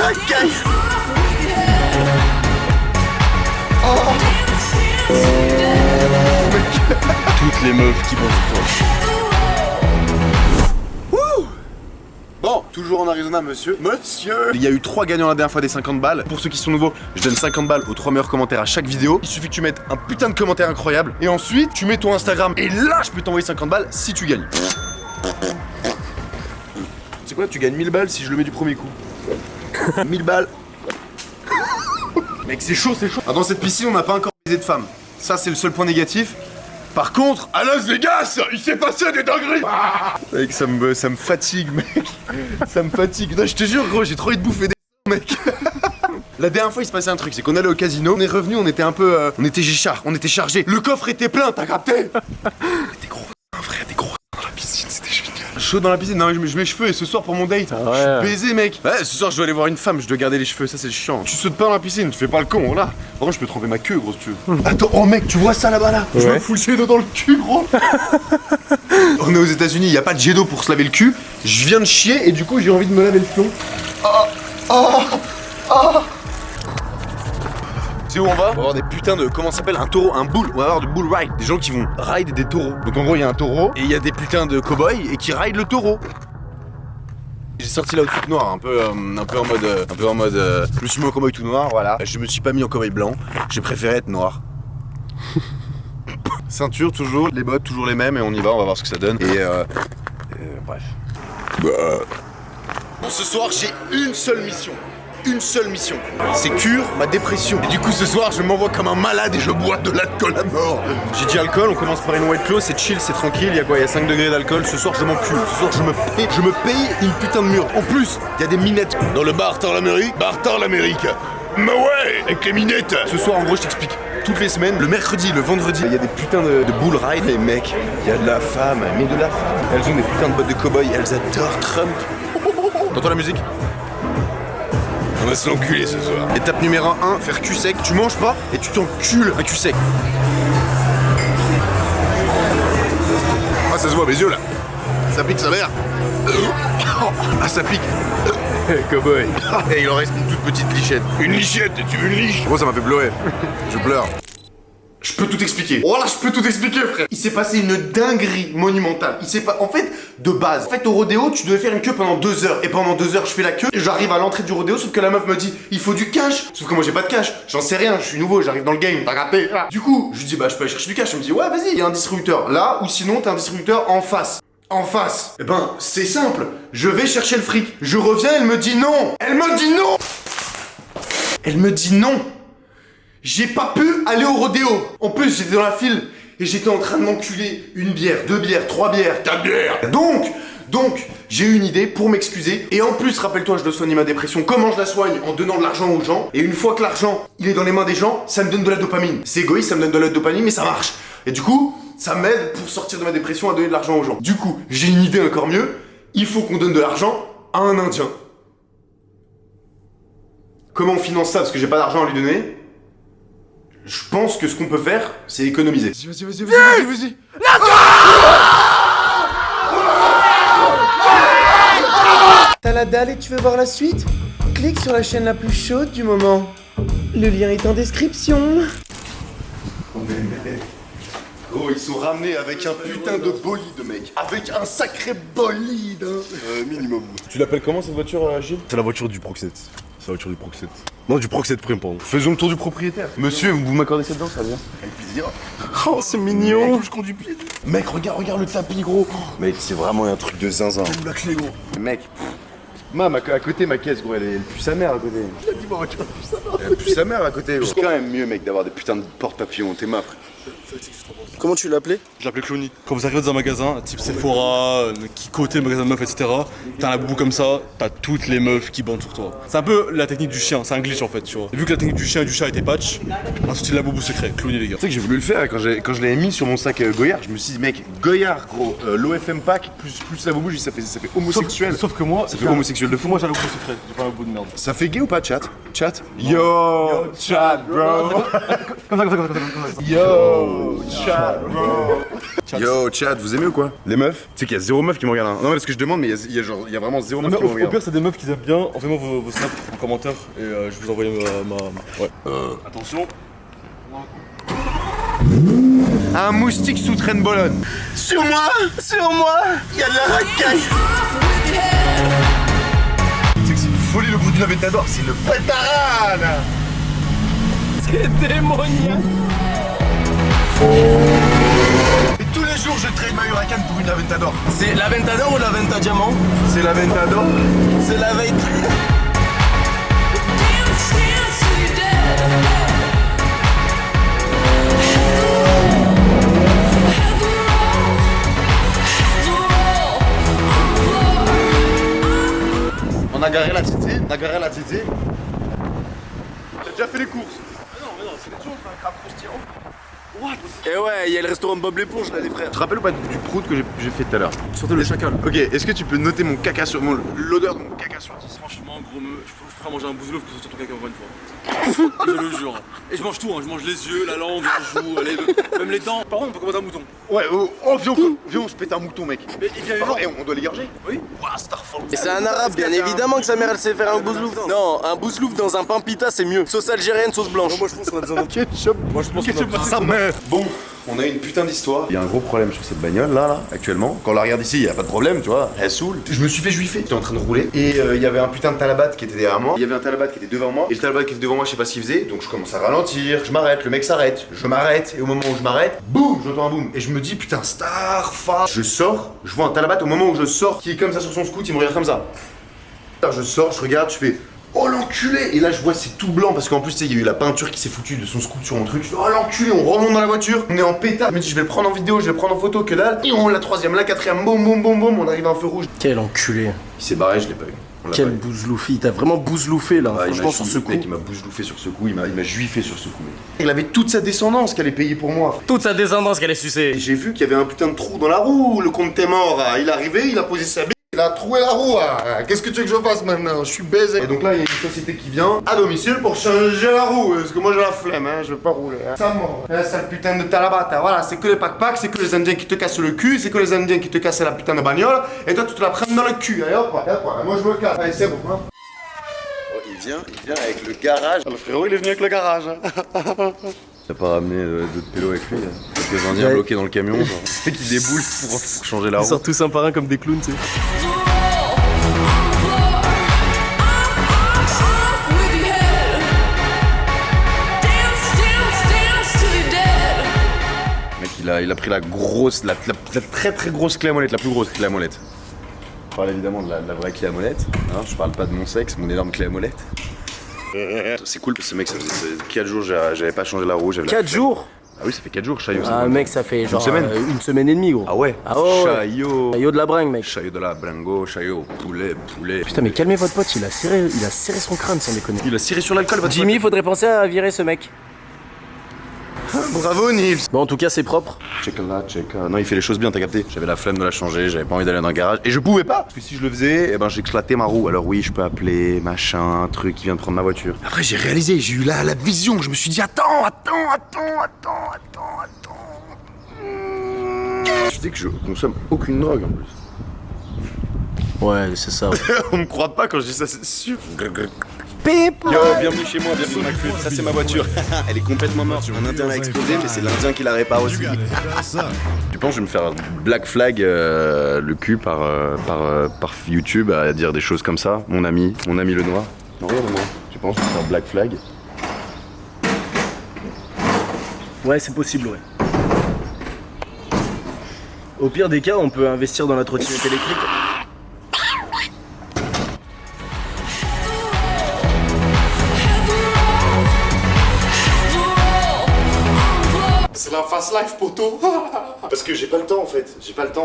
Toutes les meufs qui vont sur toi. Bon, toujours en Arizona, monsieur. Il y a eu 3 gagnants la dernière fois des 50 balles. Pour ceux qui sont nouveaux, je donne 50 balles aux 3 meilleurs commentaires à chaque vidéo. Il suffit que tu mettes un putain de commentaire incroyable. Et ensuite, tu mets ton Instagram. Et là, je peux t'envoyer 50 balles si tu gagnes. C'est quoi, tu gagnes 1000 balles si je le mets du premier coup. 1000 balles. Mec, c'est chaud, c'est chaud. Ah, dans cette piscine, on n'a pas encore baisé de femmes. Ça, c'est le seul point négatif. Par contre, à Las Vegas, il s'est passé des dingueries. Mec, ça me fatigue, mec. Ça me fatigue. Non, je te jure, gros, j'ai trop envie de bouffer des mec. La dernière fois, il se passait un truc, c'est qu'on allait au casino, on est revenu, on était un peu... on était géchard, on était chargé. Le coffre était plein, t'as capté? T'es gros, frère, t'es gros dans la piscine, c'était génial. Chaud dans la piscine, non, je mets mes cheveux et ce soir pour mon date, je suis baisé, mec. Ouais, ce soir, je dois aller voir une femme, je dois garder les cheveux, ça c'est chiant. Tu sautes pas dans la piscine, tu fais pas le con, là. Par contre, je peux tremper ma queue, gros, si tu veux. Attends, oh mec, tu vois ça là-bas, là? Je me fous le jet d'eau dans le cul, gros. On est aux États-Unis, y a pas de jet d'eau pour se laver le cul. Je viens de chier et du coup, j'ai envie de me laver le fion. C'est où on va? On va avoir des putains de... Comment ça s'appelle? Un taureau, un bull. On va avoir du bull ride. Des gens qui vont ride des taureaux. Donc en gros, il y a un taureau et il y a des putains de cow-boys et qui ride le taureau. J'ai sorti l'outfit noir, un peu en mode... Je me suis mis en cowboy tout noir, voilà. Je me suis pas mis en cowboy blanc. J'ai préféré être noir. Ceinture toujours, les bottes toujours les mêmes et on y va voir ce que ça donne. Et bref. Bon, ce soir, j'ai une seule mission. Une seule mission, c'est cure ma dépression. Et du coup ce soir je m'envoie comme un malade et je bois de l'alcool à mort. J'ai dit alcool, on commence par une white claw, c'est chill, c'est tranquille, il y a quoi, il y a 5 degrés d'alcool, ce soir je m'encule, ce soir je me paye une putain de mur. En plus, il y a des minettes dans le bar l'Amérique, Mais ouais, avec les minettes. Ce soir en gros je t'explique, toutes les semaines, le mercredi, le vendredi, il y a des putains de bull ride. Les mecs, il y a de la femme, mais de la femme. Elles ont des putains de bottes de cow-boy, elles adorent Trump. T'entends la musique? On va se l'enculer ce soir. Étape numéro 1, faire cul sec. Tu manges pas et tu t'encules un cul sec. Ah, ça se voit à mes yeux là. Ça pique sa mère. Ah, ça pique. Cowboy. Et il en reste une toute petite lichette. Une lichette, tu veux une liche? Gros, ça m'a fait pleurer. Je pleure. Je peux tout expliquer. Oh là, je peux tout expliquer, frère. Il s'est passé une dinguerie monumentale. En fait, de base. En fait, au rodéo, tu devais faire une queue pendant 2 heures. Et pendant 2 heures, je fais la queue. J'arrive à l'entrée du rodéo, sauf que la meuf me dit, il faut du cash. Sauf que moi, j'ai pas de cash. J'en sais rien. Je suis nouveau, j'arrive dans le game. T'as capté? Du coup, je lui dis, bah, je peux aller chercher du cash. Elle me dit, ouais, vas-y, il y a un distributeur là, ou sinon, t'as un distributeur en face. En face. Eh ben, c'est simple. Je vais chercher le fric. Je reviens, elle me dit non. Elle me dit non. Elle me dit non. J'ai pas pu aller au rodéo. En plus, j'étais dans la file et j'étais en train de m'enculer 1 bière, 2 bières, 3 bières, 4 bières. Donc, j'ai eu une idée pour m'excuser. Et en plus, rappelle-toi, je dois soigner ma dépression. Comment je la soigne? En donnant de l'argent aux gens. Et une fois que l'argent, il est dans les mains des gens, ça me donne de la dopamine. C'est égoïste, ça me donne de la dopamine, mais ça marche. Et du coup, ça m'aide pour sortir de ma dépression à donner de l'argent aux gens. Du coup, j'ai une idée encore mieux. Il faut qu'on donne de l'argent à un Indien. Comment on finance ça? Parce que j'ai pas d'argent à lui donner. Je pense que ce qu'on peut faire, c'est économiser. Vas-y. T'as la dalle et tu veux voir la suite? Clique sur la chaîne la plus chaude du moment. Le lien est en description. Oh, ils sont ramenés avec un putain de bolide, mec. Avec un sacré bolide, hein. Minimum. Tu l'appelles comment cette voiture, Gilles? C'est la voiture du Proxet. C'est la voiture du Proxet. Non, du Proxet Prime, pardon. Faisons le tour du propriétaire. Monsieur, vous m'accordez cette danse, ça vient? Avec plaisir. Oh, c'est mignon. Je conduis pied. Mec, regarde le tapis, gros. Mec, c'est vraiment un truc de zinzin. La clé, gros. Mec. Mam, à côté, ma caisse, gros, elle pue sa mère à côté. Il a dit, bon, tu pue sa mère. Elle pue sa mère à côté, gros. C'est quand même mieux, mec, d'avoir des putains de porte-papillons. T'es ma frère. Comment tu l'appelais? Je l'appelais Clowny. Quand vous arrivez dans un magasin, type Sephora, qui côté le magasin de meufs, etc., t'as un boubou comme ça, t'as toutes les meufs qui bandent sur toi. C'est un peu la technique du chien, c'est un glitch en fait, tu vois. Et vu que la technique du chien et du chat était patch, ensuite il a boubou secret, Clowny les gars. Tu sais que j'ai voulu le faire et quand je l'avais mis sur mon sac Goyard, je me suis dit, mec, Goyard, gros, l'OFM pack plus la boubou, ça fait homosexuel. Sauf que moi, ça fait homosexuel de fou. Moi j'ai un boubou secret, j'ai pas un boubou de merde. Ça fait gay ou pas, chat? Yo, chat, bro. Comme ça. Yo. Yo, chat, Yo, chat, vous aimez ou quoi? Les meufs? Tu sais qu'il y a zéro meuf qui me regarde. Hein. Non, mais parce que je demande, mais il y a vraiment zéro meuf qui me Au regarde. pire, c'est des meufs qui aiment bien. Envoyez-moi vos snaps en commentaire et je vais vous envoyer ma. Ouais. Attention. Un moustique sous traîne Bologne. Sur moi, il y a de la racaille. Tu sais que c'est une folie le bruit du Aventador, c'est le pétarade. C'est démoniaque. Et tous les jours, je traîne ma Huracan pour une Aventador. C'est l'Aventador ou l'Aventa Diamant? C'est l'Aventador. C'est la veille. On a garé la titi, J'ai déjà fait les courses. Mais non, c'est des choses, un crabe croustillant. Et ouais, il y a le restaurant Bob l'éponge là, les frères. Tu te rappelles ou pas du prout que j'ai fait tout à l'heure? Surtout le chacal. Ok, est-ce que tu peux noter mon caca sur l'odeur de mon caca sur 10? Franchement, gros, je ferai manger un bouslouf que sortir ton caca encore une fois. Je le jure. Et je mange tout, hein. Je mange les yeux, la langue, la joue, même les dents. Par contre, on peut commander un mouton. Ouais, viens, on se pète un mouton, mec. Mais il vient Oh, et on doit l'égorger? Oui. Ouah, Starfall. Et c'est un arabe, bien évidemment que sa mère elle sait faire un bouzlouf. Non, un bouzlouf dans un pain pita c'est mieux. Sauce algérienne, sauce blanche. Moi, je pense qu'on a besoin d'un Ketchup. Moi, je pense qu'on a besoin Ça me... Bon, on a une putain d'histoire. Il y a un gros problème sur cette bagnole là, actuellement. Quand on la regarde ici, il y a pas de problème, tu vois. Elle saoule. Je me suis fait juiffer. J'étais en train de rouler et il y avait un putain de talabat qui était derrière moi. Il y avait un talabat qui était devant moi. Et le talabat qui était devant moi, je sais pas ce qu'il faisait. Donc je commence à ralentir. Je m'arrête. Le mec s'arrête. Je m'arrête. Et au moment où je m'arrête, boum, j'entends un boum. Et je me dis putain, Starfa. Je sors. Je vois un talabat au moment où je sors qui est comme ça sur son scoot. Il me regarde comme ça. Je sors, je regarde, je fais. Oh l'enculé! Et là je vois c'est tout blanc parce qu'en plus tu sais il y a eu la peinture qui s'est foutue de son scoot sur mon truc. Je fais oh l'enculé, on remonte dans la voiture, on est en pétard. Je me dis je vais le prendre en vidéo, je vais le prendre en photo, que dalle. Et on la troisième, la quatrième, boum boum boum boum, on arrive à un feu rouge. Quel enculé. Il s'est barré, je l'ai pas eu. On l'a Quel pas eu. bouzloufi. T'as vraiment bouzloufé là, Ah, franchement sur ce coup. Mec, il m'a bouglouffé sur ce coup, il m'a juifé sur ce coup. Mec. Il avait toute sa descendance qu'elle est payée pour moi. Toute sa descendance qu'elle est sucée. Et j'ai vu qu'il y avait un putain de trou dans la roue, le compte est mort. Il est arrivé, il a posé sa bille. Il a troué la roue, qu'est-ce que tu veux que je fasse maintenant? Je suis baisé. Et donc là, il y a une société qui vient à domicile pour changer la roue. Parce que moi j'ai la flemme, je veux pas rouler. Ça mort. Sale putain de talabata, voilà, c'est que les pack-pack, c'est que les indiens qui te cassent le cul, c'est que les indiens qui te cassent la putain de bagnole. Et toi, tu te la prends dans le cul. Allez hop, moi je me casse. Allez, c'est bon, hein. Oh, il vient avec le garage. Le frérot, il est venu avec le garage. T'as pas ramené d'autres pélos avec lui? Quelques indiens bloqués dans le camion, genre. Qui déboulent pour changer la roue. Ils sortent tous un par un comme des clowns, tu sais. Mec, il a pris la grosse, la très très grosse clé à molette, la plus grosse clé à molette. Je parle évidemment de la vraie clé à molette, hein, je parle pas de mon sexe, mon énorme clé à molette. C'est cool parce que mec, ça faisait 4 jours, j'avais pas changé la roue. 4 jours? Ah oui, ça fait 4 jours, Chaillot. Ah mec, ça fait genre une semaine et demie gros. Ah ouais? Ah ouais. Chaillot. Chaillot de la bringue mec. Chaillot de la bringo, Chaillot, poulet. Putain mais calmez votre pote, il a serré son crâne sans déconner. Il a ciré sur l'alcool, votre Jimmy, faudrait penser à virer ce mec. Bravo Nils. Bon en tout cas c'est propre. Check là, check. Non, il fait les choses bien, t'as capté. J'avais la flemme de la changer, j'avais pas envie d'aller dans un garage. Et je pouvais pas. Parce que si je le faisais, eh ben j'éclatais ma roue. Alors oui, je peux appeler, machin, truc qui vient de prendre ma voiture. Après j'ai réalisé, j'ai eu la vision. Je me suis dit attends. Je sais que je consomme aucune drogue en plus. Ouais c'est ça. Ouais. On me croit pas quand je dis ça, c'est sûr. Pip. Yo, bienvenue chez moi, bienvenue dans ma cuite. Ça c'est ma voiture. Elle est complètement morte. Un indien l'a explosé, mais c'est l'indien qui la répare aussi. Tu penses que je vais me faire black flag le cul par YouTube à dire des choses comme ça? Mon ami le noir. Non, regarde-moi. Tu penses que je vais me faire black flag? Ouais c'est possible ouais. Au pire des cas on peut investir dans la trottinette électrique. C'est la fast life, poteau. Parce que j'ai pas le temps en fait, j'ai pas le temps.